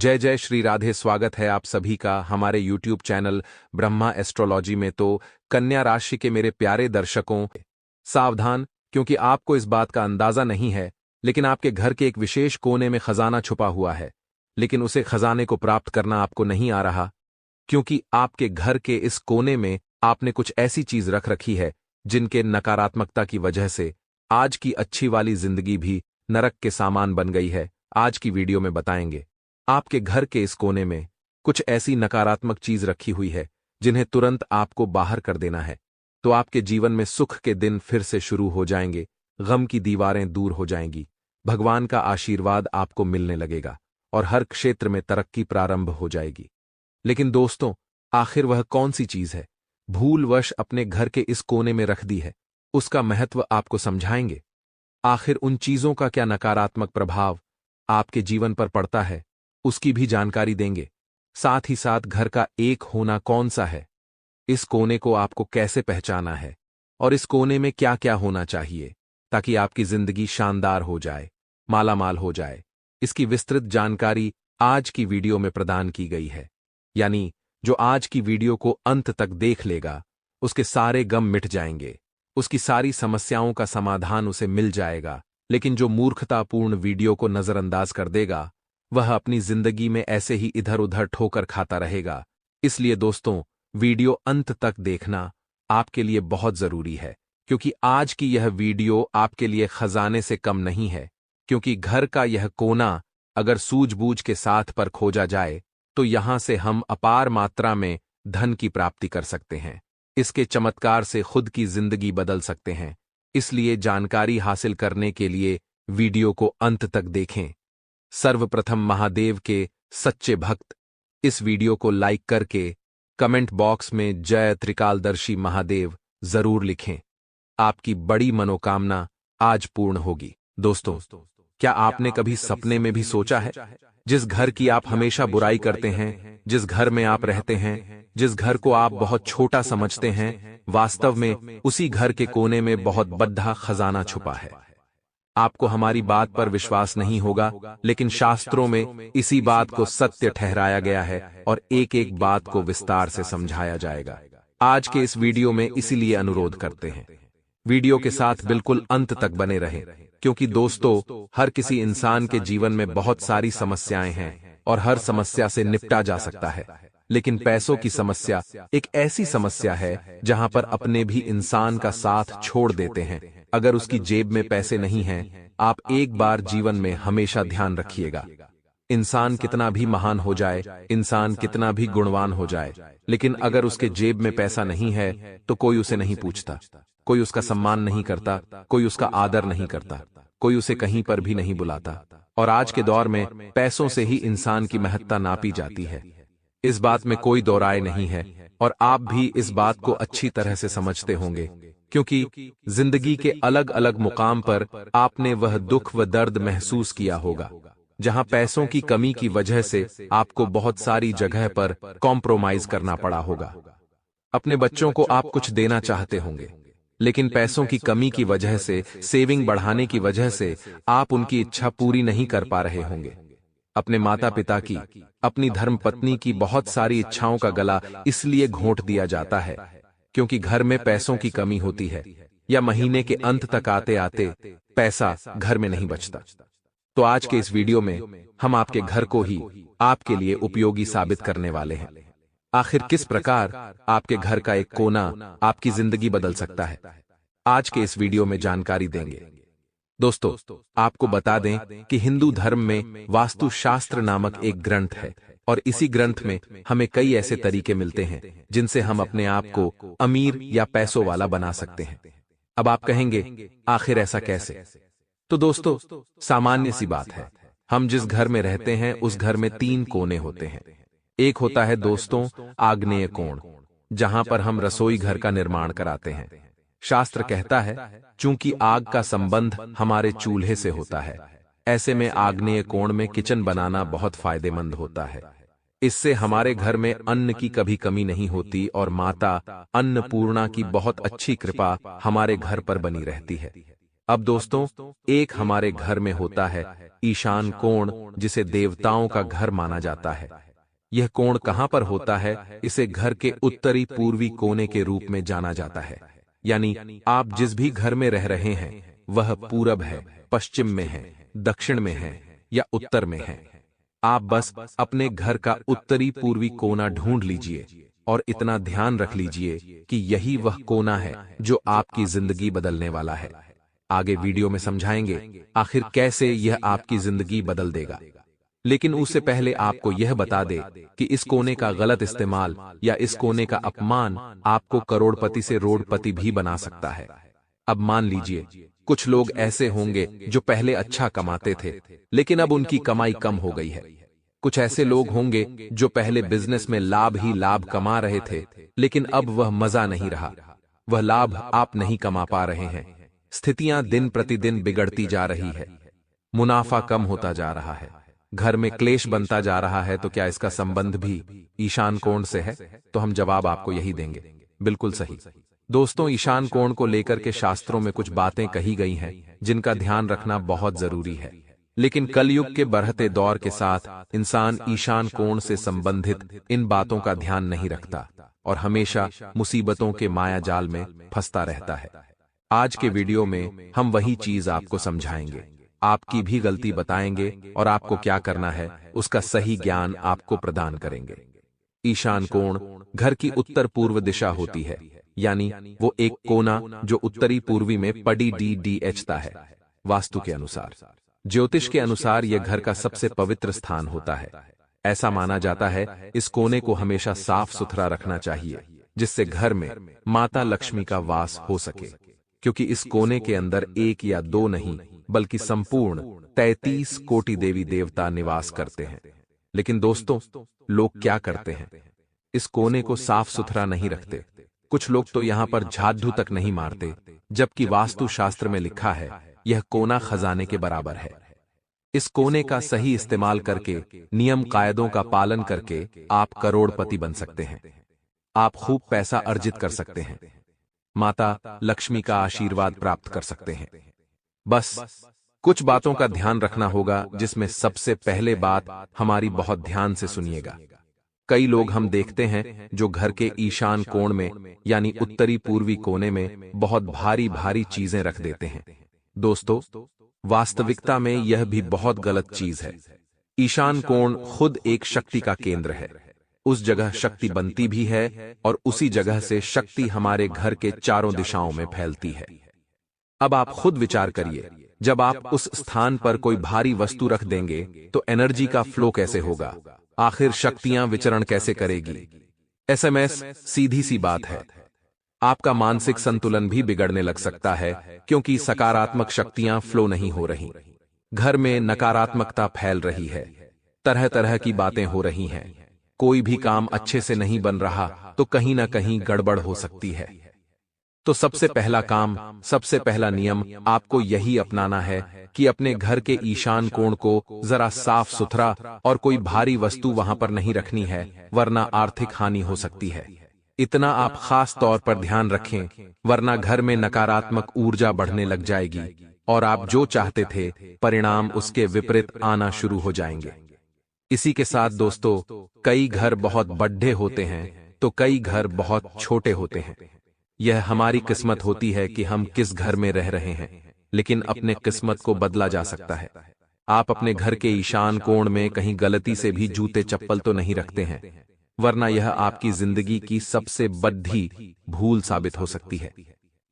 जय जय श्री राधे। स्वागत है आप सभी का हमारे यूट्यूब चैनल ब्रह्मा एस्ट्रोलॉजी में। तो कन्या राशि के मेरे प्यारे दर्शकों, सावधान, क्योंकि आपको इस बात का अंदाजा नहीं है, लेकिन आपके घर के एक विशेष कोने में खजाना छुपा हुआ है। लेकिन उसे खजाने को प्राप्त करना आपको नहीं आ रहा, क्योंकि आपके घर के इस कोने में आपने कुछ ऐसी चीज रख रखी है जिनके नकारात्मकता की वजह से आज की अच्छी वाली जिंदगी भी नरक के सामान बन गई है। आज की वीडियो में बताएंगे आपके घर के इस कोने में कुछ ऐसी नकारात्मक चीज रखी हुई है जिन्हें तुरंत आपको बाहर कर देना है, तो आपके जीवन में सुख के दिन फिर से शुरू हो जाएंगे, गम की दीवारें दूर हो जाएंगी, भगवान का आशीर्वाद आपको मिलने लगेगा और हर क्षेत्र में तरक्की प्रारंभ हो जाएगी। लेकिन दोस्तों, आखिर वह कौन सी चीज है भूलवश अपने घर के इस कोने में रख दी है, उसका महत्व आपको समझाएंगे। आखिर उन चीजों का क्या नकारात्मक प्रभाव आपके जीवन पर पड़ता है, उसकी भी जानकारी देंगे। साथ ही साथ घर का एक होना कौन सा है, इस कोने को आपको कैसे पहचाना है और इस कोने में क्या क्या होना चाहिए ताकि आपकी जिंदगी शानदार हो जाए, मालामाल हो जाए, इसकी विस्तृत जानकारी आज की वीडियो में प्रदान की गई है। यानी जो आज की वीडियो को अंत तक देख लेगा उसके सारे गम मिट जाएंगे, उसकी सारी समस्याओं का समाधान उसे मिल जाएगा। लेकिन जो मूर्खतापूर्ण वीडियो को नजरअंदाज कर देगा वह अपनी जिंदगी में ऐसे ही इधर उधर ठोकर खाता रहेगा। इसलिए दोस्तों, वीडियो अंत तक देखना आपके लिए बहुत जरूरी है, क्योंकि आज की यह वीडियो आपके लिए खजाने से कम नहीं है। क्योंकि घर का यह कोना अगर सूझबूझ के साथ पर खोजा जाए तो यहां से हम अपार मात्रा में धन की प्राप्ति कर सकते हैं। इसके चमत्कार से खुद की जिंदगी बदल सकते हैं। इसलिए जानकारी हासिल करने के लिए वीडियो को अंत तक देखें। सर्वप्रथम महादेव के सच्चे भक्त इस वीडियो को लाइक करके कमेंट बॉक्स में जय त्रिकालदर्शी महादेव जरूर लिखें। आपकी बड़ी मनोकामना आज पूर्ण होगी। दोस्तों, क्या आपने कभी सपने में भी सोचा है जिस घर की आप हमेशा बुराई करते हैं, जिस घर में आप रहते हैं, जिस घर को आप बहुत छोटा समझते हैं, वास्तव में उसी घर के कोने में बहुत बड़ा खजाना छुपा है। आपको हमारी बात पर विश्वास नहीं होगा, लेकिन शास्त्रों में इसी बात को सत्य ठहराया गया है और एक एक बात को विस्तार से समझाया जाएगा आज के इस वीडियो में। इसीलिए अनुरोध करते हैं वीडियो के साथ बिल्कुल अंत तक बने रहें, क्योंकि दोस्तों, हर किसी इंसान के जीवन में बहुत सारी समस्याएं हैं और हर समस्या से निपटा जा सकता है। लेकिन पैसों की समस्या एक ऐसी समस्या है जहां पर अपने भी इंसान का साथ छोड़ देते हैं। अगर उसकी जेब में पैसे नहीं हैं, आप एक बार जीवन में हमेशा ध्यान रखिएगा, इंसान कितना भी महान हो जाए, इंसान कितना भी गुणवान हो जाए, लेकिन अगर उसके जेब में पैसा नहीं है तो कोई उसे नहीं पूछता, कोई उसका सम्मान नहीं करता, कोई उसका आदर नहीं करता, कोई उसे कहीं पर भी नहीं बुलाता। और आज के दौर में पैसों से ही इंसान की महत्ता नापी जाती है, इस बात में कोई दो राय नहीं है। और आप भी इस बात को अच्छी तरह से समझते होंगे, क्योंकि जिंदगी के अलग अलग मुकाम पर आपने वह दुख व दर्द महसूस किया होगा जहां पैसों की कमी की वजह से आपको बहुत सारी जगह पर कॉम्प्रोमाइज करना पड़ा होगा। अपने बच्चों को आप कुछ देना चाहते होंगे, लेकिन पैसों की कमी की वजह से, सेविंग बढ़ाने की वजह से आप उनकी इच्छा पूरी नहीं कर पा रहे होंगे। अपने माता पिता की, अपनी धर्मपत्नी की बहुत सारी इच्छाओं का गला इसलिए घोंट दिया जाता है क्योंकि घर में पैसों की कमी होती है, या महीने के अंत तक आते आते पैसा घर में नहीं बचता। तो आज के इस वीडियो में हम आपके घर को ही आपके लिए उपयोगी साबित करने वाले हैं। आखिर किस प्रकार आपके घर का एक कोना आपकी जिंदगी बदल सकता है, आज के इस वीडियो में जानकारी देंगे। दोस्तों, आपको बता दें कि हिंदू धर्म में वास्तुशास्त्र नामक एक ग्रंथ है और इसी ग्रंथ में हमें कई ऐसे तरीके मिलते हैं जिनसे हम अपने आप को अमीर या पैसों वाला बना सकते हैं। अब आप कहेंगे, आखिर ऐसा कैसे? तो दोस्तों, सामान्य सी बात है, हम जिस घर में रहते हैं उस घर में 3 कोने होते हैं। एक होता है दोस्तों आग्नेय कोण, जहां पर हम रसोई घर का निर्माण कराते हैं। शास्त्र कहता है चूंकि आग का संबंध हमारे चूल्हे से होता है, ऐसे में आग्नेय कोण में किचन बनाना बहुत फायदेमंद होता है। इससे हमारे घर में अन्न की कभी कमी नहीं होती और माता अन्नपूर्णा की बहुत अच्छी कृपा हमारे घर पर बनी रहती है। अब दोस्तों, एक हमारे घर में होता है ईशान कोण, जिसे देवताओं का घर माना जाता है। यह कोण कहां पर होता है? इसे घर के उत्तरी पूर्वी कोने के रूप में जाना जाता है। यानी आप जिस भी घर में रह रहे हैं वह पूरब है, पश्चिम में है, दक्षिण में है या उत्तर में है। आप बस अपने घर का उत्तरी पूर्वी कोना ढूंढ लीजिए और इतना ध्यान रख लीजिए कि यही वह कोना है जो आपकी जिंदगी बदलने वाला है। आगे वीडियो में समझाएंगे आखिर कैसे यह आपकी जिंदगी बदल देगा। लेकिन उससे पहले आपको यह बता दे कि इस कोने का गलत इस्तेमाल या इस कोने का अपमान आपको करोड़पति से रोडपति भी बना सकता है। अब मान लीजिए कुछ लोग ऐसे होंगे जो पहले अच्छा कमाते थे, लेकिन अब उनकी कमाई कम हो गई है। कुछ ऐसे लोग होंगे जो पहले बिजनेस में लाभ ही लाभ कमा रहे थे, लेकिन अब वह मजा नहीं रहा, वह लाभ आप नहीं कमा पा रहे हैं। स्थितियां दिन प्रतिदिन बिगड़ती जा रही है, मुनाफा कम होता जा रहा है, घर में क्लेश बनता जा रहा है। तो क्या इसका संबंध भी ईशान कोण से है? तो हम जवाब आपको यही देंगे, बिल्कुल सही। दोस्तों, ईशान कोण को लेकर के शास्त्रों में कुछ बातें कही गई हैं जिनका ध्यान रखना बहुत जरूरी है। लेकिन कलयुग के बढ़ते दौर के साथ इंसान ईशान कोण से संबंधित इन बातों का ध्यान नहीं रखता और हमेशा मुसीबतों के माया जाल में फंसता रहता है। आज के वीडियो में हम वही चीज आपको समझाएंगे, आपकी भी गलती बताएंगे और आपको क्या करना है उसका सही ज्ञान आपको प्रदान करेंगे। ईशान कोण घर की उत्तर पूर्व दिशा होती है, यानी वो एक कोना जो उत्तरी पूर्वी में पड़ी डीएचता है। वास्तु के अनुसार, ज्योतिष के अनुसार यह घर का सबसे पवित्र स्थान होता है। ऐसा माना जाता है इस कोने को हमेशा साफ सुथरा रखना चाहिए, जिससे घर में माता लक्ष्मी का वास हो सके। क्योंकि इस कोने के अंदर एक या दो नहीं बल्कि संपूर्ण 33 कोटि देवी देवता निवास करते हैं। लेकिन दोस्तों, लोग क्या करते हैं? इस कोने को साफ सुथरा नहीं रखते। कुछ लोग तो यहां पर झाड़ू तक नहीं मारते, जबकि वास्तु शास्त्र में लिखा है यह कोना खजाने के बराबर है। इस कोने का सही इस्तेमाल करके, नियम कायदों का पालन करके आप करोड़पति बन सकते हैं। आप खूब पैसा अर्जित कर सकते हैं, माता लक्ष्मी का आशीर्वाद प्राप्त कर सकते हैं। बस कुछ बातों का ध्यान रखना होगा, जिसमें सबसे पहले बात हमारी बहुत ध्यान से सुनिएगा। कई लोग हम देखते हैं जो घर के ईशान कोण में यानी उत्तरी पूर्वी कोने में बहुत भारी भारी चीजें रख देते हैं। दोस्तों, वास्तविकता में यह भी बहुत गलत चीज है। ईशान कोण खुद एक शक्ति का केंद्र है। उस जगह शक्ति बनती भी है और उसी जगह से शक्ति हमारे घर के चारों दिशाओं में फैलती है। अब आप खुद विचार करिए, जब आप उस स्थान पर कोई भारी वस्तु रख देंगे तो एनर्जी का फ्लो कैसे होगा? आखिर शक्तियां विचरण कैसे करेगी? एसएमएस सीधी सी बात है, आपका मानसिक संतुलन भी बिगड़ने लग सकता है, क्योंकि सकारात्मक शक्तियां फ्लो नहीं हो रही। घर में नकारात्मकता फैल रही है, तरह तरह की बातें हो रही हैं, कोई भी काम अच्छे से नहीं बन रहा तो कहीं ना कहीं गड़बड़ हो सकती है। तो सबसे पहला काम, सबसे पहला नियम आपको यही अपनाना है कि अपने घर के ईशान कोण को जरा साफ सुथरा और कोई भारी वस्तु वहां पर नहीं रखनी है, वरना आर्थिक हानि हो सकती है। इतना आप खास तौर पर ध्यान रखें, वरना घर में नकारात्मक ऊर्जा बढ़ने लग जाएगी और आप जो चाहते थे परिणाम उसके विपरीत आना शुरू हो जाएंगे। इसी के साथ दोस्तों, कई घर बहुत बड़े होते हैं तो कई घर बहुत छोटे होते हैं। यह हमारी किस्मत होती है कि हम किस घर में रह रहे हैं, लेकिन अपने किस्मत को बदला जा सकता है। आप अपने घर के ईशान कोण में कहीं गलती से भी जूते चप्पल तो नहीं रखते हैं, वरना यह आपकी जिंदगी की सबसे बड़ी भूल साबित हो सकती है।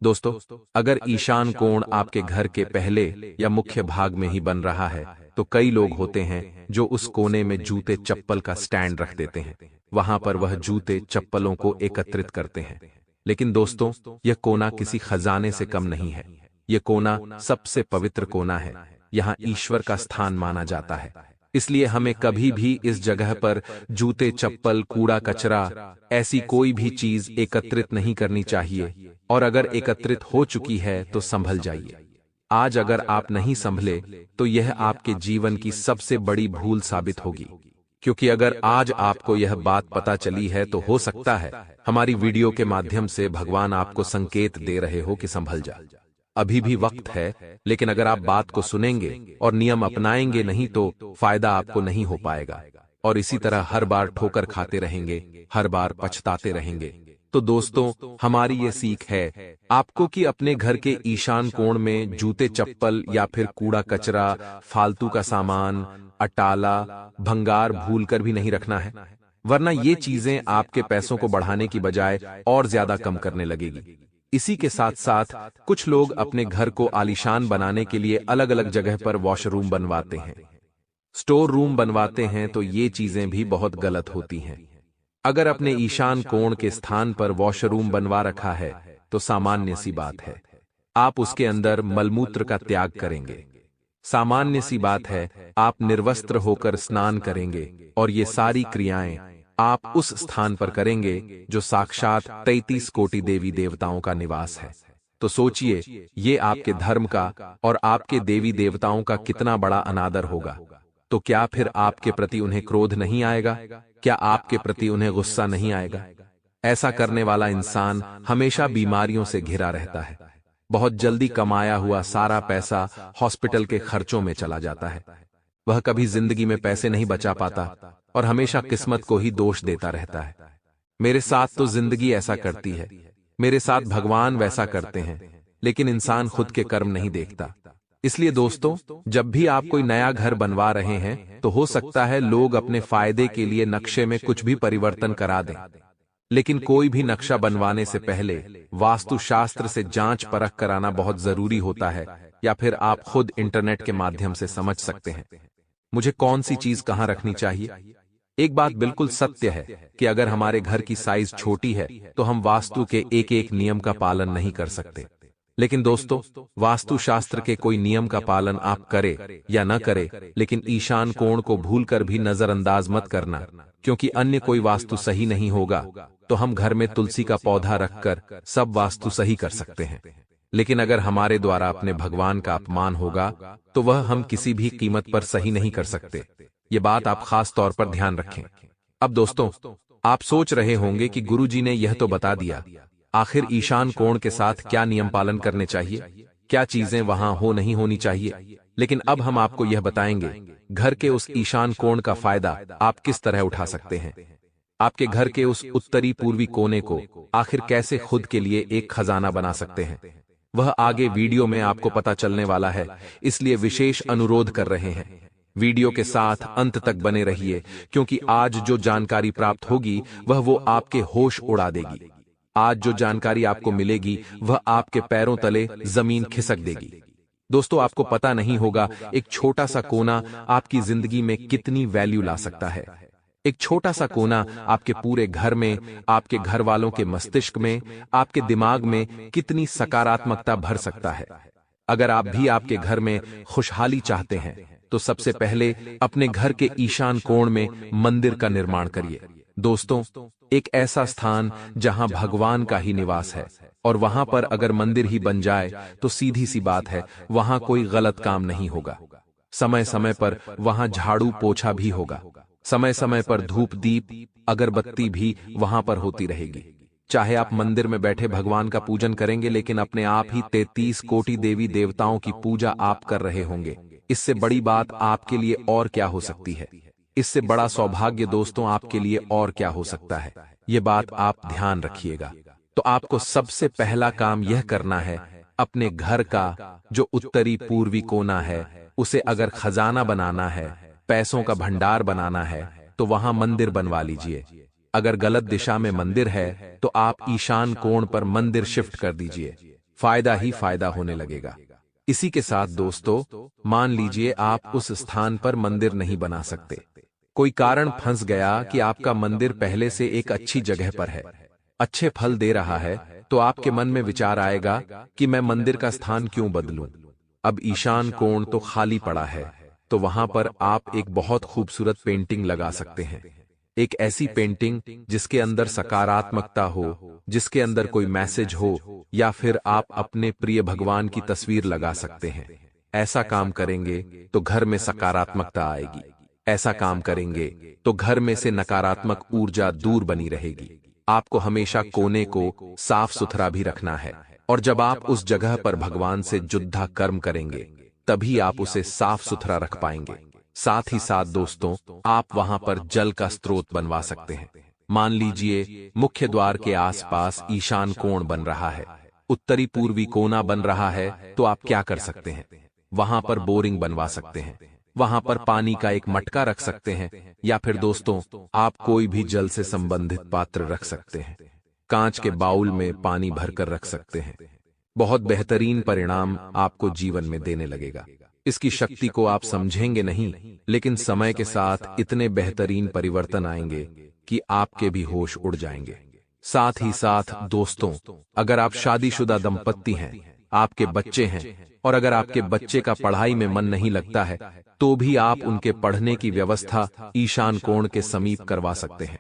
दोस्तों, अगर ईशान कोण आपके घर के पहले या मुख्य भाग में ही बन रहा है तो कई लोग होते हैं जो उस कोने में जूते चप्पल का स्टैंड रख देते हैं। वहां पर वह जूते चप्पलों को एकत्रित करते हैं। लेकिन दोस्तों, यह कोना किसी खजाने से कम नहीं है। यह कोना सबसे पवित्र कोना है। यहाँ ईश्वर का स्थान माना जाता है। इसलिए हमें कभी भी इस जगह पर जूते चप्पल, कूड़ा कचरा, ऐसी कोई भी चीज एकत्रित नहीं करनी चाहिए। और अगर एकत्रित हो चुकी है तो संभल जाइए। आज अगर आप नहीं संभले तो यह आपके जीवन की सबसे बड़ी भूल साबित होगी। क्योंकि अगर आज आपको यह बात पता चली है तो हो सकता है हमारी वीडियो के माध्यम से भगवान आपको संकेत दे रहे हो कि संभल जा। अभी भी वक्त है, लेकिन अगर आप बात को सुनेंगे और नियम अपनाएंगे नहीं तो फायदा आपको नहीं हो पाएगा और इसी तरह हर बार ठोकर खाते रहेंगे, हर बार पछताते रहेंगे। तो दोस्तों, हमारी ये सीख है आपको कि अपने घर के ईशान कोण में जूते चप्पल या फिर कूड़ा कचरा, फालतू का सामान, अटाला, भंगार भूलकर भी नहीं रखना है, वरना ये चीजें आपके पैसों को बढ़ाने की बजाय और ज्यादा कम करने लगेगी। इसी के साथ साथ कुछ लोग अपने घर को आलीशान बनाने के लिए अलग अलग जगह पर वॉशरूम बनवाते हैं, स्टोर रूम बनवाते हैं, तो ये चीजें भी बहुत गलत होती हैं। अगर अपने ईशान कोण के स्थान पर वॉशरूम बनवा रखा है तो सामान्य सी बात है, आप उसके अंदर मलमूत्र का त्याग करेंगे। सामान्य सी बात है, आप निर्वस्त्र होकर स्नान करेंगे और ये सारी क्रियाएं आप उस स्थान पर करेंगे जो साक्षात 33 कोटि देवी देवताओं का निवास है। तो सोचिए, ये आपके धर्म का और आपके देवी देवताओं का कितना बड़ा अनादर होगा। तो क्या फिर आपके प्रति उन्हें क्रोध नहीं आएगा? क्या आपके प्रति उन्हें गुस्सा नहीं आएगा? ऐसा करने वाला इंसान हमेशा बीमारियों से घिरा रहता है। बहुत जल्दी कमाया हुआ सारा पैसा हॉस्पिटल के खर्चों में चला जाता है। वह कभी जिंदगी में पैसे नहीं बचा पाता और हमेशा किस्मत को ही दोष देता रहता है। मेरे साथ तो जिंदगी ऐसा करती है, मेरे साथ भगवान वैसा करते हैं, लेकिन इंसान खुद के कर्म नहीं देखता। इसलिए दोस्तों, जब भी आप कोई नया घर बनवा रहे हैं तो हो सकता है लोग अपने फायदे के लिए नक्शे में कुछ भी परिवर्तन करा दें, लेकिन कोई भी नक्शा बनवाने से पहले वास्तुशास्त्र से जांच परख कराना बहुत जरूरी होता है, या फिर आप खुद इंटरनेट के माध्यम से समझ सकते हैं मुझे कौन सी चीज कहां रखनी चाहिए। एक बात बिल्कुल सत्य है कि अगर हमारे घर की साइज छोटी है तो हम वास्तु के एक एक नियम का पालन नहीं कर सकते। लेकिन दोस्तों, वास्तुशास्त्र के कोई नियम का पालन आप करें या न करें, लेकिन ईशान कोण को भूलकर भी नजरअंदाज मत करना, क्योंकि अन्य कोई वास्तु सही नहीं होगा तो हम घर में तुलसी का पौधा रखकर सब वास्तु सही कर सकते हैं। लेकिन अगर हमारे द्वारा अपने भगवान का अपमान होगा तो वह हम किसी भी कीमत पर सही नहीं कर सकते। ये बात आप खास तौर पर ध्यान रखें। अब दोस्तों, आप सोच रहे होंगे कि गुरुजी ने यह तो बता दिया, आखिर ईशान कोण के साथ क्या नियम पालन करने चाहिए, क्या चीजें वहां हो नहीं होनी चाहिए। लेकिन अब हम आपको यह बताएंगे घर के उस ईशान कोण का फायदा आप किस तरह उठा सकते हैं। आपके घर के उस उत्तरी पूर्वी कोने को आखिर कैसे खुद के लिए एक खजाना बना सकते हैं, वह आगे वीडियो में आपको पता चलने वाला है। इसलिए विशेष अनुरोध कर रहे हैं, वीडियो के साथ अंत तक बने रहिए, क्योंकि आज जो जानकारी प्राप्त होगी वह वो आपके होश उड़ा देगी। आज जो जानकारी आपको मिलेगी वह आपके पैरों तले जमीन खिसक देगी। दोस्तों, आपको पता नहीं होगा एक छोटा सा कोना आपकी जिंदगी में कितनी वैल्यू ला सकता है। एक छोटा सा कोना आपके पूरे घर में, आपके घर वालों के मस्तिष्क में, आपके दिमाग में कितनी सकारात्मकता भर सकता है। अगर आप भी आपके घर में खुशहाली चाहते हैं तो सबसे पहले अपने घर के ईशान कोण में मंदिर का निर्माण करिए। दोस्तों, एक ऐसा स्थान जहां भगवान का ही निवास है, और वहां पर अगर मंदिर ही बन जाए तो सीधी सी बात है, वहां कोई गलत काम नहीं होगा। समय समय पर वहां झाड़ू पोछा भी होगा, समय समय पर धूप दीप अगरबत्ती भी वहां पर होती रहेगी। चाहे आप मंदिर में बैठे भगवान का पूजन करेंगे, लेकिन अपने आप ही 33 कोटि देवी देवताओं की पूजा आप कर रहे होंगे। इससे बड़ी बात आपके लिए और क्या हो सकती है? इससे बड़ा सौभाग्य दोस्तों आपके लिए और क्या हो सकता है? ये बात आप ध्यान रखिएगा। तो आपको सबसे पहला काम यह करना है, अपने घर का जो उत्तरी पूर्वी कोना है उसे अगर खजाना बनाना है, पैसों का भंडार बनाना है, तो वहां मंदिर बनवा लीजिए। अगर गलत दिशा में मंदिर है तो आप ईशान कोण पर मंदिर शिफ्ट कर दीजिए, फायदा ही फायदा होने लगेगा। इसी के साथ दोस्तों, मान लीजिए आप उस स्थान पर मंदिर नहीं बना सकते, कोई कारण फंस गया कि आपका मंदिर पहले से एक अच्छी जगह पर है, अच्छे फल दे रहा है, तो आपके मन में विचार आएगा कि मैं मंदिर का स्थान क्यों बदलूं। अब ईशान कोण तो खाली पड़ा है, तो वहां पर आप एक बहुत खूबसूरत पेंटिंग लगा सकते हैं। एक ऐसी पेंटिंग जिसके अंदर सकारात्मकता हो, जिसके अंदर कोई मैसेज हो, या फिर आप अपने प्रिय भगवान की तस्वीर लगा सकते हैं। ऐसा काम करेंगे तो घर में सकारात्मकता आएगी। ऐसा काम करेंगे तो घर में से नकारात्मक ऊर्जा दूर बनी रहेगी। आपको हमेशा कोने को साफ सुथरा भी रखना है। और जब आप उस जगह पर भगवान से जुद्धा कर्म करेंगे तभी आप उसे साफ सुथरा रख पाएंगे। साथ ही साथ दोस्तों, आप वहां पर जल का स्रोत बनवा सकते हैं। मान लीजिए मुख्य द्वार के आसपास ईशान कोण बन रहा है, उत्तरी पूर्वी कोना बन रहा है, तो आप क्या कर सकते हैं? वहां पर बोरिंग बनवा सकते हैं, वहां पर पानी का एक मटका रख सकते हैं, या फिर दोस्तों आप कोई भी जल से संबंधित पात्र रख सकते हैं। कांच के बाउल में पानी भरकर रख सकते हैं। बहुत बेहतरीन परिणाम आपको जीवन में देने लगेगा। इसकी शक्ति को आप समझेंगे नहीं, लेकिन समय के साथ इतने बेहतरीन परिवर्तन आएंगे कि आपके भी होश उड़ जाएंगे। साथ ही साथ दोस्तों, अगर आप शादीशुदा दंपत्ति हैं, आपके बच्चे हैं, और अगर आपके बच्चे का पढ़ाई में मन नहीं लगता है, तो भी आप उनके पढ़ने की व्यवस्था ईशान कोण के समीप करवा सकते हैं।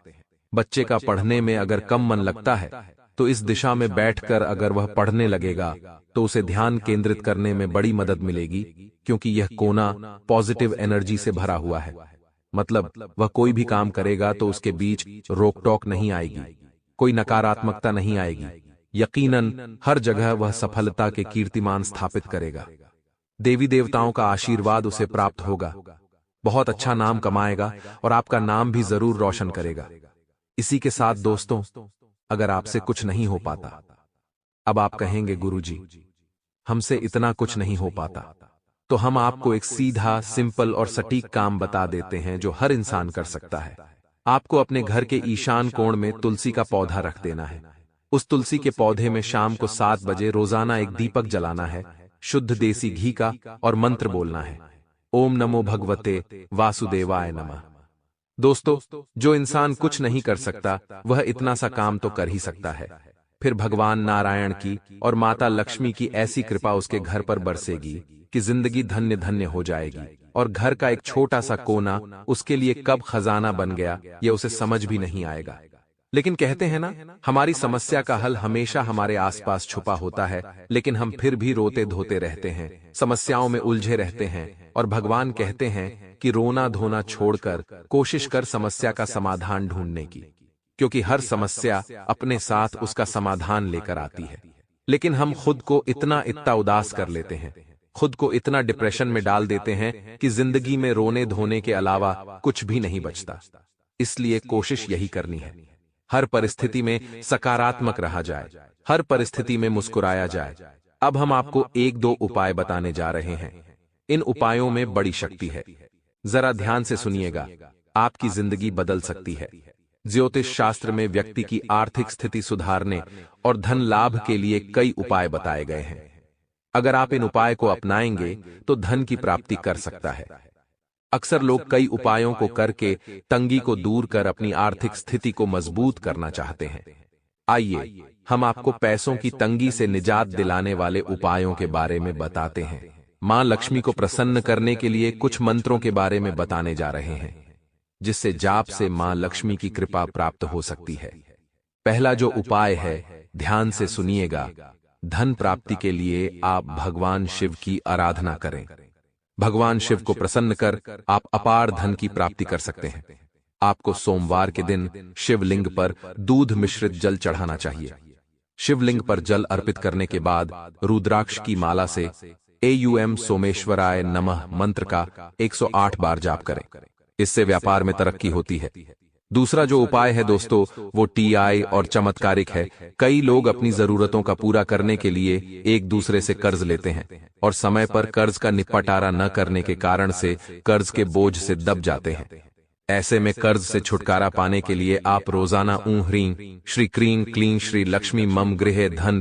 बच्चे का पढ़ने में अगर कम मन लगता है, तो इस दिशा में बैठकर अगर वह पढ़ने लगेगा तो उसे ध्यान केंद्रित करने में बड़ी मदद मिलेगी, क्योंकि यह कोना पॉजिटिव एनर्जी से भरा हुआ है। मतलब वह कोई भी काम करेगा तो उसके बीच रोक टोक नहीं आएगी, कोई नकारात्मकता नहीं आएगी। यकीनन हर जगह वह सफलता के कीर्तिमान स्थापित करेगा। देवी देवताओं का आशीर्वाद उसे प्राप्त होगा, बहुत अच्छा नाम कमाएगा और आपका नाम भी जरूर रोशन करेगा। इसी के साथ दोस्तों, अगर आपसे कुछ नहीं हो पाता, अब आप कहेंगे गुरुजी हमसे इतना कुछ नहीं हो पाता, तो हम आपको एक सीधा, सिंपल और सटीक काम बता देते हैं जो हर इंसान कर सकता है। आपको अपने घर के ईशान कोण में तुलसी का पौधा रख देना है। उस तुलसी के पौधे में शाम को 7 बजे रोजाना एक दीपक जलाना है, शुद्ध देसी घी का, और मंत्र बोलना है, ओम नमो भगवते वासुदेवाय नमः। दोस्तों, जो इंसान कुछ नहीं कर सकता वह इतना सा काम तो कर ही सकता है। फिर भगवान नारायण की और माता लक्ष्मी की ऐसी कृपा उसके घर पर बरसेगी कि जिंदगी धन्य धन्य हो जाएगी, और घर का एक छोटा सा कोना उसके लिए कब खजाना बन गया ये उसे समझ भी नहीं आएगा। लेकिन कहते हैं ना, हमारी समस्या का हल हमेशा हमारे आसपास छुपा होता है, लेकिन हम फिर भी रोते धोते रहते हैं, समस्याओं में उलझे रहते हैं। और भगवान कहते हैं कि रोना धोना छोड़कर कोशिश कर समस्या का समाधान ढूंढने की, क्योंकि हर समस्या अपने साथ उसका समाधान लेकर आती है। लेकिन हम खुद को इतना उदास कर लेते हैं, खुद को इतना डिप्रेशन में डाल देते हैं कि जिंदगी में रोने धोने के अलावा कुछ भी नहीं बचता। इसलिए कोशिश यही करनी है, हर परिस्थिति में सकारात्मक रहा जाए, हर परिस्थिति में मुस्कुराया जाए। अब हम आपको 1-2 उपाय बताने जा रहे हैं। इन उपायों में बड़ी शक्ति है, जरा ध्यान से सुनिएगा, आपकी जिंदगी बदल सकती है। ज्योतिष शास्त्र में व्यक्ति की आर्थिक स्थिति सुधारने और धन लाभ के लिए कई उपाय बताए गए हैं। अगर आप इन उपाय को अपनाएंगे तो धन की प्राप्ति कर सकता है। अक्सर लोग कई उपायों को करके तंगी को दूर कर अपनी आर्थिक स्थिति को मजबूत करना चाहते हैं। आइए हम आपको पैसों की तंगी से निजात दिलाने वाले उपायों के बारे में बताते हैं। मां लक्ष्मी को प्रसन्न करने के लिए कुछ मंत्रों के बारे में बताने जा रहे हैं, जिससे जाप से मां लक्ष्मी की कृपा प्राप्त हो सकती है। पहला जो उपाय है, ध्यान से सुनिएगा। धन प्राप्ति के लिए आप भगवान शिव की आराधना करें। भगवान शिव को प्रसन्न कर आप अपार धन की प्राप्ति कर सकते हैं। आपको सोमवार के दिन शिवलिंग पर दूध मिश्रित जल चढ़ाना चाहिए। शिवलिंग पर जल अर्पित करने के बाद रुद्राक्ष की माला से एयूएम सोमेश्वराय नमः मंत्र का 108 बार जाप करें। इससे व्यापार में तरक्की होती है। दूसरा जो उपाय है दोस्तों, वो टीआई और चमत्कारिक है। कई लोग अपनी जरूरतों का पूरा करने के लिए एक दूसरे से कर्ज लेते हैं और समय पर कर्ज का निपटारा न करने के कारण से कर्ज के बोझ से दब जाते हैं। ऐसे में कर्ज से छुटकारा पाने के लिए आप रोजाना ऊं ह्रीं श्री क्रीं क्लीं श्री लक्ष्मी मम गृहे धन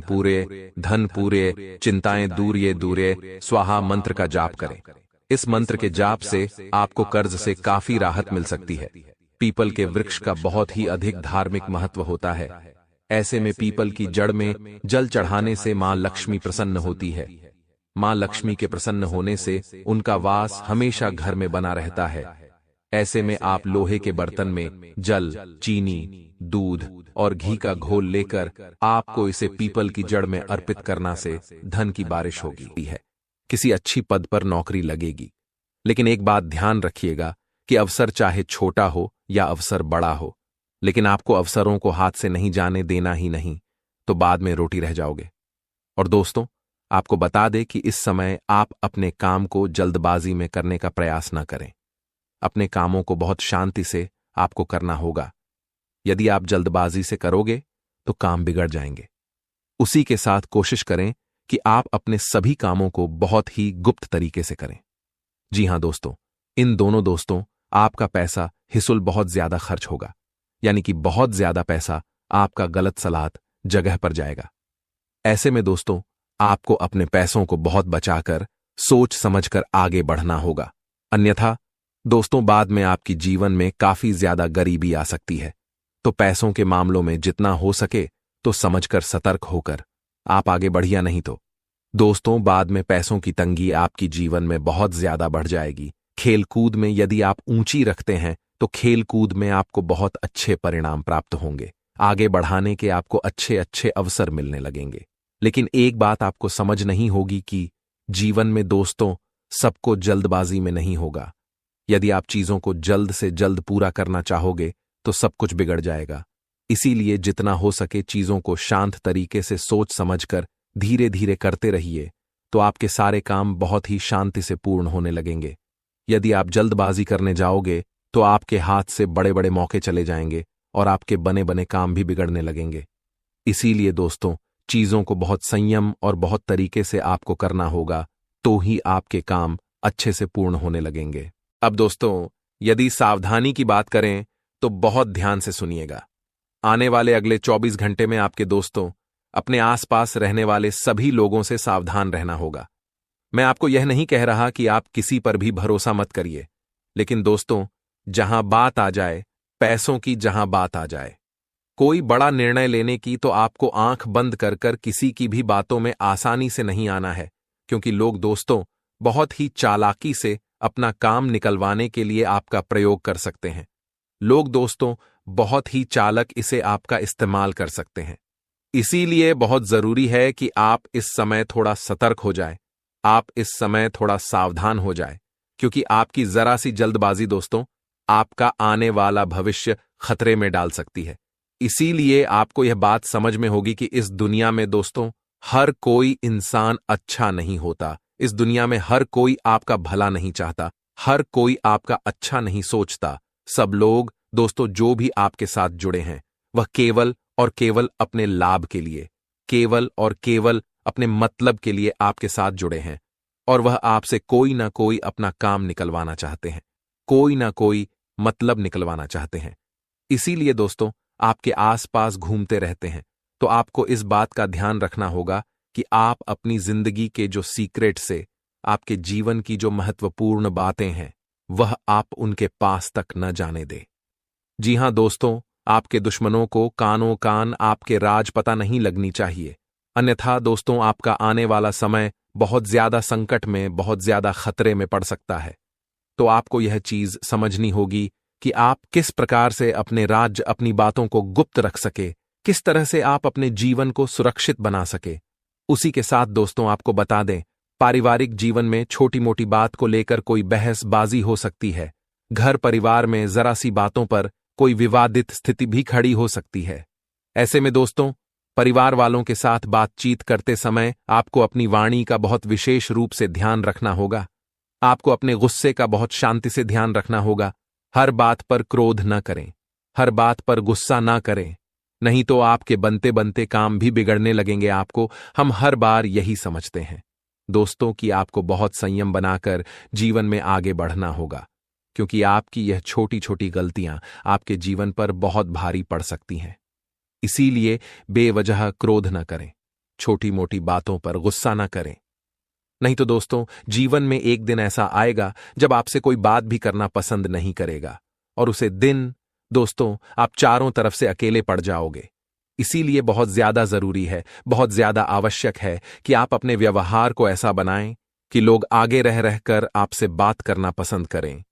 पूरे चिंताएं दूरे स्वाहा मंत्र का जाप करें। इस मंत्र के जाप से आपको कर्ज से काफी राहत मिल सकती है। पीपल के वृक्ष का बहुत ही अधिक धार्मिक महत्व होता है। ऐसे में पीपल की जड़ में जल चढ़ाने से मां लक्ष्मी प्रसन्न होती है। मां लक्ष्मी के प्रसन्न होने से उनका वास हमेशा घर में बना रहता है। ऐसे में आप लोहे के बर्तन में जल, चीनी, दूध और घी का घोल लेकर आपको इसे पीपल की जड़ में अर्पित करना से धन की बारिश होगी है। किसी अच्छी पद पर नौकरी लगेगी। लेकिन एक बात ध्यान रखिएगा कि अवसर चाहे छोटा हो या अवसर बड़ा हो, लेकिन आपको अवसरों को हाथ से नहीं जाने देना ही नहीं, तो बाद में रोटी रह जाओगे। और दोस्तों, आपको बता दें कि इस समय आप अपने काम को जल्दबाजी में करने का प्रयास न करें। अपने कामों को बहुत शांति से आपको करना होगा। यदि आप जल्दबाजी से करोगे तो काम बिगड़ जाएंगे। उसी के साथ कोशिश करें कि आप अपने सभी कामों को बहुत ही गुप्त तरीके से करें। जी हां दोस्तों, इन दोनों दोस्तों, आपका पैसा हिसुल बहुत ज्यादा खर्च होगा, यानी कि बहुत ज्यादा पैसा आपका गलत सलाहत जगह पर जाएगा। ऐसे में दोस्तों, आपको अपने पैसों को बहुत बचाकर सोच समझकर आगे बढ़ना होगा। अन्यथा दोस्तों, बाद में आपकी जीवन में काफी ज्यादा गरीबी आ सकती है। तो पैसों के मामलों में जितना हो सके तो समझकर सतर्क होकर आप आगे बढ़िया, नहीं तो दोस्तों बाद में पैसों की तंगी आपकी जीवन में बहुत ज्यादा बढ़ जाएगी। खेलकूद में यदि आप ऊंची रखते हैं तो खेलकूद में आपको बहुत अच्छे परिणाम प्राप्त होंगे। आगे बढ़ाने के आपको अच्छे अच्छे अवसर मिलने लगेंगे। लेकिन एक बात आपको समझ नहीं होगी कि जीवन में दोस्तों सबको जल्दबाजी में नहीं होगा। यदि आप चीजों को जल्द से जल्द पूरा करना चाहोगे तो सब कुछ बिगड़ जाएगा। इसीलिए जितना हो सके चीजों को शांत तरीके से सोच समझकर धीरे धीरे करते रहिए, तो आपके सारे काम बहुत ही शांति से पूर्ण होने लगेंगे। यदि आप जल्दबाजी करने जाओगे तो आपके हाथ से बड़े बड़े मौके चले जाएंगे और आपके बने बने काम भी बिगड़ने लगेंगे। इसीलिए दोस्तों, चीजों को बहुत संयम और बहुत तरीके से आपको करना होगा, तो ही आपके काम अच्छे से पूर्ण होने लगेंगे। अब दोस्तों, यदि सावधानी की बात करें तो बहुत ध्यान से सुनिएगा। आने वाले अगले 24 घंटे में आपके दोस्तों अपने आसपास रहने वाले सभी लोगों से सावधान रहना होगा। मैं आपको यह नहीं कह रहा कि आप किसी पर भी भरोसा मत करिए, लेकिन दोस्तों, जहां बात आ जाए, पैसों की जहां बात आ जाए, कोई बड़ा निर्णय लेने की तो आपको आंख बंद कर कर किसी की भी बातों में आसानी से नहीं आना है, क्योंकि लोग दोस्तों बहुत ही चालाकी से अपना काम निकलवाने के लिए आपका प्रयोग कर सकते हैं। लोग दोस्तों बहुत ही चालक इसे आपका इस्तेमाल कर सकते हैं। इसीलिए बहुत जरूरी है कि आप इस समय थोड़ा सतर्क हो जाए, आप इस समय थोड़ा सावधान हो जाए, क्योंकि आपकी जरा सी जल्दबाजी दोस्तों आपका आने वाला भविष्य खतरे में डाल सकती है। इसीलिए आपको यह बात समझ में होगी कि इस दुनिया में दोस्तों हर कोई इंसान अच्छा नहीं होता। इस दुनिया में हर कोई आपका भला नहीं चाहता, हर कोई आपका अच्छा नहीं सोचता। सब लोग दोस्तों जो भी आपके साथ जुड़े हैं वह केवल और केवल अपने लाभ के लिए, केवल और केवल अपने मतलब के लिए आपके साथ जुड़े हैं, और वह आपसे कोई ना कोई अपना काम निकलवाना चाहते हैं, कोई ना कोई मतलब निकलवाना चाहते हैं। इसीलिए दोस्तों आपके आसपास घूमते रहते हैं। तो आपको इस बात का ध्यान रखना होगा कि आप अपनी जिंदगी के जो सीक्रेट से, आपके जीवन की जो महत्वपूर्ण बातें हैं, वह आप उनके पास तक न जाने दें। जी हां दोस्तों, आपके दुश्मनों को कानों कान आपके राज पता नहीं लगनी चाहिए, अन्यथा दोस्तों आपका आने वाला समय बहुत ज्यादा संकट में, बहुत ज्यादा खतरे में पड़ सकता है। तो आपको यह चीज समझनी होगी कि आप किस प्रकार से अपने राज्य, अपनी बातों को गुप्त रख सके, किस तरह से आप अपने जीवन को सुरक्षित बना सके। उसी के साथ दोस्तों आपको बता दें, पारिवारिक जीवन में छोटी मोटी बात को लेकर कोई बहसबाजी हो सकती है। घर परिवार में जरा सी बातों पर कोई विवादित स्थिति भी खड़ी हो सकती है। ऐसे में दोस्तों परिवार वालों के साथ बातचीत करते समय आपको अपनी वाणी का बहुत विशेष रूप से ध्यान रखना होगा। आपको अपने गुस्से का बहुत शांति से ध्यान रखना होगा। हर बात पर क्रोध न करें, हर बात पर गुस्सा ना करें, नहीं तो आपके बनते बनते काम भी बिगड़ने लगेंगे। आपको हम हर बार यही समझते हैं दोस्तों कि आपको बहुत संयम बनाकर जीवन में आगे बढ़ना होगा, क्योंकि आपकी यह छोटी छोटी गलतियां आपके जीवन पर बहुत भारी पड़ सकती हैं। इसीलिए बेवजह क्रोध न करें, छोटी मोटी बातों पर गुस्सा न करें, नहीं तो दोस्तों जीवन में एक दिन ऐसा आएगा जब आपसे कोई बात भी करना पसंद नहीं करेगा, और उसे दिन दोस्तों आप चारों तरफ से अकेले पड़ जाओगे। इसीलिए बहुत ज्यादा जरूरी है, बहुत ज्यादा आवश्यक है कि आप अपने व्यवहार को ऐसा बनाएं कि लोग आगे रह रहकर आपसे बात करना पसंद करें,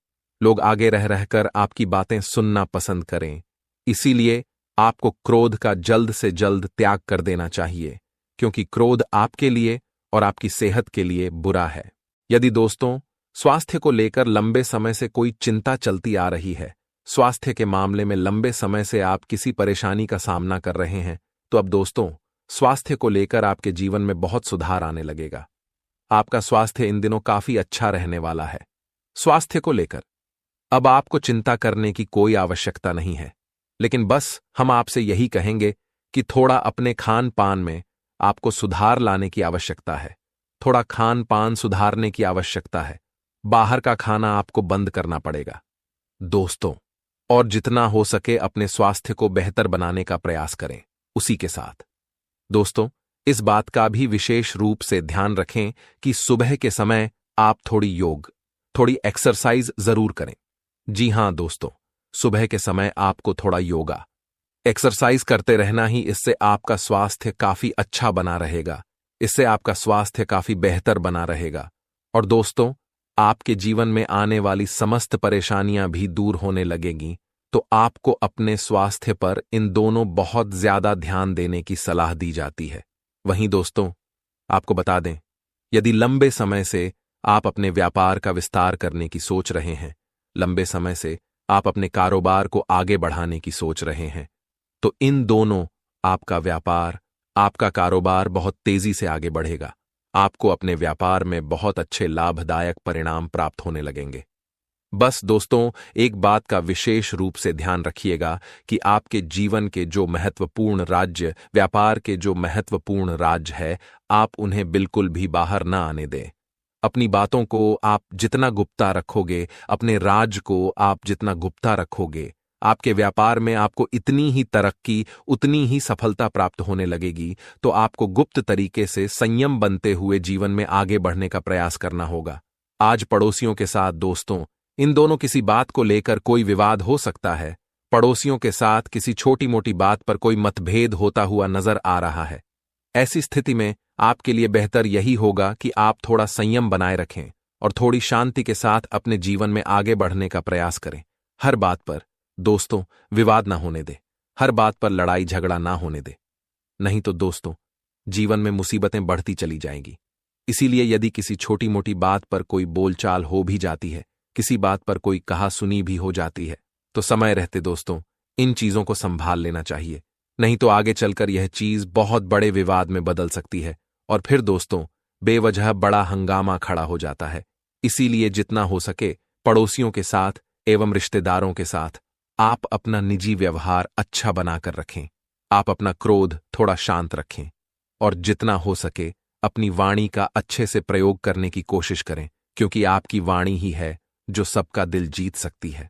लोग आगे रह रहकर आपकी बातें सुनना पसंद करें। इसीलिए आपको क्रोध का जल्द से जल्द त्याग कर देना चाहिए, क्योंकि क्रोध आपके लिए और आपकी सेहत के लिए बुरा है। यदि दोस्तों स्वास्थ्य को लेकर लंबे समय से कोई चिंता चलती आ रही है, स्वास्थ्य के मामले में लंबे समय से आप किसी परेशानी का सामना कर रहे हैं, तो अब दोस्तों स्वास्थ्य को लेकर आपके जीवन में बहुत सुधार आने लगेगा। आपका स्वास्थ्य इन दिनों काफी अच्छा रहने वाला है। स्वास्थ्य को लेकर अब आपको चिंता करने की कोई आवश्यकता नहीं है, लेकिन बस हम आपसे यही कहेंगे कि थोड़ा अपने खान पान में आपको सुधार लाने की आवश्यकता है। थोड़ा खान पान सुधारने की आवश्यकता है। बाहर का खाना आपको बंद करना पड़ेगा दोस्तों, और जितना हो सके अपने स्वास्थ्य को बेहतर बनाने का प्रयास करें। उसी के साथ दोस्तों, इस बात का भी विशेष रूप से ध्यान रखें कि सुबह के समय आप थोड़ी एक्सरसाइज जरूर करें। जी हां दोस्तों, सुबह के समय आपको थोड़ा योगा एक्सरसाइज करते रहना ही इससे आपका स्वास्थ्य काफी अच्छा बना रहेगा। इससे आपका स्वास्थ्य काफी बेहतर बना रहेगा। और दोस्तों, आपके जीवन में आने वाली समस्त परेशानियां भी दूर होने लगेंगी। तो आपको अपने स्वास्थ्य पर इन दोनों बहुत ज्यादा ध्यान देने की सलाह दी जाती है। वहीं दोस्तों, आपको बता दें, यदि लंबे समय से आप अपने व्यापार का विस्तार करने की सोच रहे हैं, लंबे समय से आप अपने कारोबार को आगे बढ़ाने की सोच रहे हैं, तो इन दोनों, आपका व्यापार, आपका कारोबार बहुत तेजी से आगे बढ़ेगा। आपको अपने व्यापार में बहुत अच्छे लाभदायक परिणाम प्राप्त होने लगेंगे। बस दोस्तों, एक बात का विशेष रूप से ध्यान रखिएगा कि आपके जीवन के जो महत्वपूर्ण राज्य, व्यापार के जो महत्वपूर्ण राज्य है, आप उन्हें बिल्कुल भी बाहर ना आने दें। अपनी बातों को आप जितना गुप्ता रखोगे, अपने राज को आप जितना गुप्ता रखोगे, आपके व्यापार में आपको इतनी ही तरक्की, उतनी ही सफलता प्राप्त होने लगेगी। तो आपको गुप्त तरीके से संयम बनते हुए जीवन में आगे बढ़ने का प्रयास करना होगा। आज पड़ोसियों के साथ दोस्तों, इन दोनों किसी बात को लेकर कोई विवाद हो सकता है। पड़ोसियों के साथ किसी छोटी मोटी बात पर कोई मतभेद होता हुआ नजर आ रहा है। ऐसी स्थिति में आपके लिए बेहतर यही होगा कि आप थोड़ा संयम बनाए रखें और थोड़ी शांति के साथ अपने जीवन में आगे बढ़ने का प्रयास करें। हर बात पर दोस्तों विवाद ना होने दे, हर बात पर लड़ाई झगड़ा ना होने दे, नहीं तो दोस्तों जीवन में मुसीबतें बढ़ती चली जाएंगी। इसीलिए यदि किसी छोटी मोटी बात पर कोई बोलचाल हो भी जाती है, किसी बात पर कोई कहा सुनी भी हो जाती है, तो समय रहते दोस्तों इन चीजों को संभाल लेना चाहिए। नहीं तो आगे चलकर यह चीज बहुत बड़े विवाद में बदल सकती है और फिर दोस्तों बेवजह बड़ा हंगामा खड़ा हो जाता है। इसीलिए जितना हो सके पड़ोसियों के साथ एवं रिश्तेदारों के साथ आप अपना निजी व्यवहार अच्छा बनाकर रखें। आप अपना क्रोध थोड़ा शांत रखें और जितना हो सके अपनी वाणी का अच्छे से प्रयोग करने की कोशिश करें, क्योंकि आपकी वाणी ही है जो सबका दिल जीत सकती है।